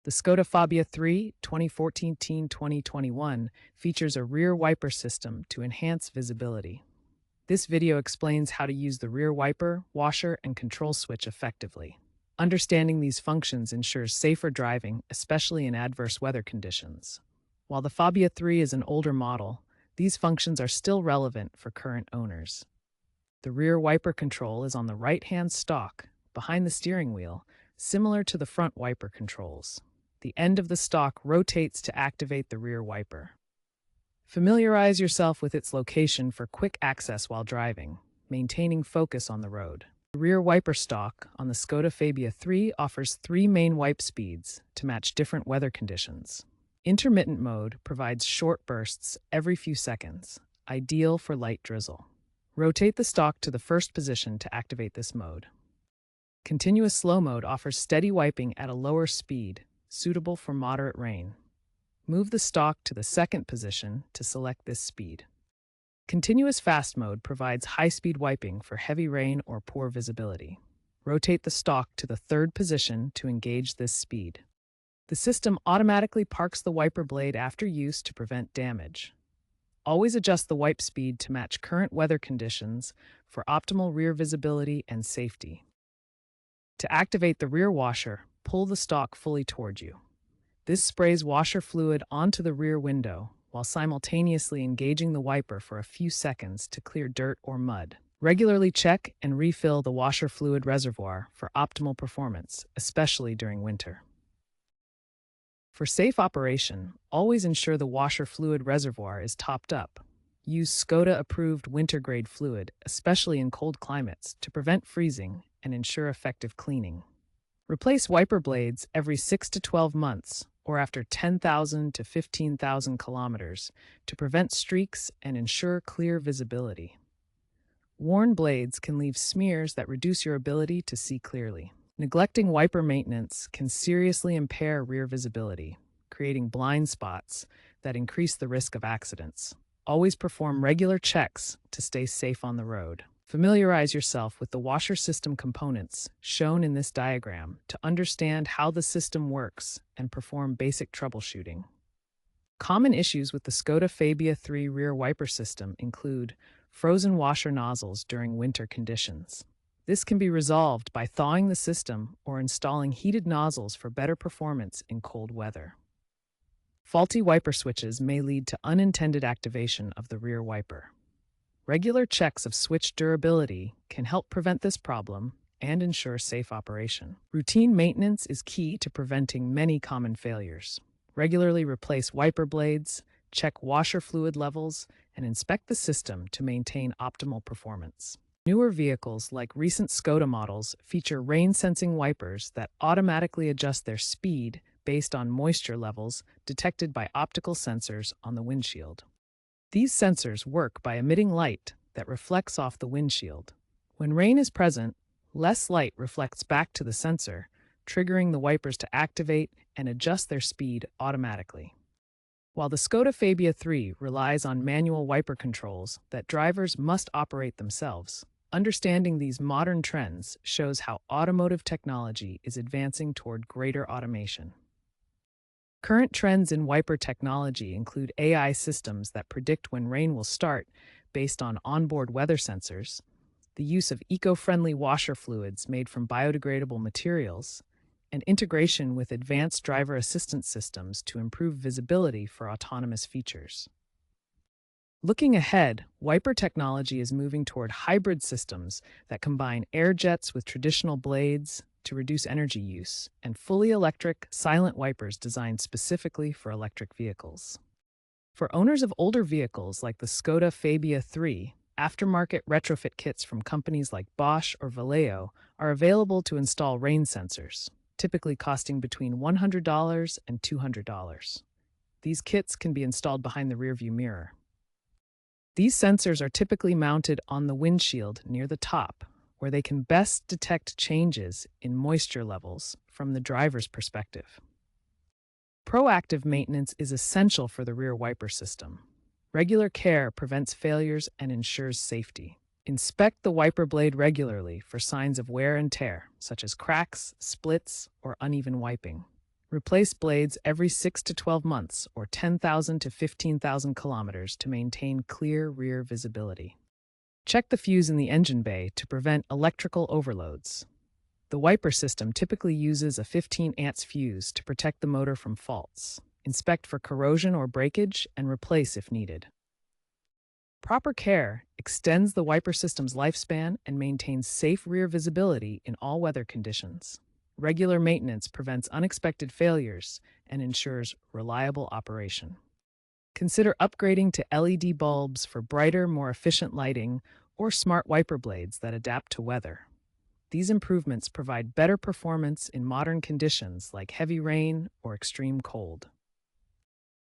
The Skoda Fabia III 2014-2021 features a rear wiper system to enhance visibility. This video explains how to use the rear wiper, washer, and control switch effectively. Understanding these functions ensures safer driving, especially in adverse weather conditions. While the Fabia III is an older model, these functions are still relevant for current owners. The rear wiper control is on the right-hand stalk, behind the steering wheel, similar to the front wiper controls. The end of the stalk rotates to activate the rear wiper. Familiarize yourself with its location for quick access while driving, maintaining focus on the road. The rear wiper stalk on the Skoda Fabia III offers 3 main wipe speeds to match different weather conditions. Intermittent mode provides short bursts every few seconds, ideal for light drizzle. Rotate the stalk to the first position to activate this mode. Continuous slow mode offers steady wiping at a lower speed, suitable for moderate rain. Move the stalk to the second position to select this speed. Continuous fast mode provides high-speed wiping for heavy rain or poor visibility. Rotate the stalk to the third position to engage this speed. The system automatically parks the wiper blade after use to prevent damage. Always adjust the wipe speed to match current weather conditions for optimal rear visibility and safety. To activate the rear washer, pull the stalk fully toward you. This sprays washer fluid onto the rear window while simultaneously engaging the wiper for a few seconds to clear dirt or mud. Regularly check and refill the washer fluid reservoir for optimal performance, especially during winter. For safe operation, always ensure the washer fluid reservoir is topped up. Use Skoda-approved winter-grade fluid, especially in cold climates, to prevent freezing and ensure effective cleaning. Replace wiper blades every 6 to 12 months or after 10,000 to 15,000 kilometers to prevent streaks and ensure clear visibility. Worn blades can leave smears that reduce your ability to see clearly. Neglecting wiper maintenance can seriously impair rear visibility, creating blind spots that increase the risk of accidents. Always perform regular checks to stay safe on the road. Familiarize yourself with the washer system components shown in this diagram to understand how the system works and perform basic troubleshooting. Common issues with the Skoda Fabia III rear wiper system include frozen washer nozzles during winter conditions. This can be resolved by thawing the system or installing heated nozzles for better performance in cold weather. Faulty wiper switches may lead to unintended activation of the rear wiper. Regular checks of switch durability can help prevent this problem and ensure safe operation. Routine maintenance is key to preventing many common failures. Regularly replace wiper blades, check washer fluid levels, and inspect the system to maintain optimal performance. Newer vehicles like recent Skoda models feature rain-sensing wipers that automatically adjust their speed based on moisture levels detected by optical sensors on the windshield. These sensors work by emitting light that reflects off the windshield. When rain is present, less light reflects back to the sensor, triggering the wipers to activate and adjust their speed automatically. While the Skoda Fabia III relies on manual wiper controls that drivers must operate themselves, understanding these modern trends shows how automotive technology is advancing toward greater automation. Current trends in wiper technology include AI systems that predict when rain will start based on onboard weather sensors, the use of eco-friendly washer fluids made from biodegradable materials, and integration with advanced driver assistance systems to improve visibility for autonomous features. Looking ahead, wiper technology is moving toward hybrid systems that combine air jets with traditional blades to reduce energy use, and fully electric, silent wipers designed specifically for electric vehicles. For owners of older vehicles like the Skoda Fabia III, aftermarket retrofit kits from companies like Bosch or Vallejo are available to install rain sensors, typically costing between $100 and $200. These kits can be installed behind the rearview mirror. These sensors are typically mounted on the windshield near the top, where they can best detect changes in moisture levels from the driver's perspective. Proactive maintenance is essential for the rear wiper system. Regular care prevents failures and ensures safety. Inspect the wiper blade regularly for signs of wear and tear, such as cracks, splits, or uneven wiping. Replace blades every 6 to 12 months or 10,000 to 15,000 kilometers to maintain clear rear visibility. Check the fuse in the engine bay to prevent electrical overloads. The wiper system typically uses a 15 amps fuse to protect the motor from faults. Inspect for corrosion or breakage and replace if needed. Proper care extends the wiper system's lifespan and maintains safe rear visibility in all weather conditions. Regular maintenance prevents unexpected failures and ensures reliable operation. Consider upgrading to LED bulbs for brighter, more efficient lighting or smart wiper blades that adapt to weather. These improvements provide better performance in modern conditions like heavy rain or extreme cold.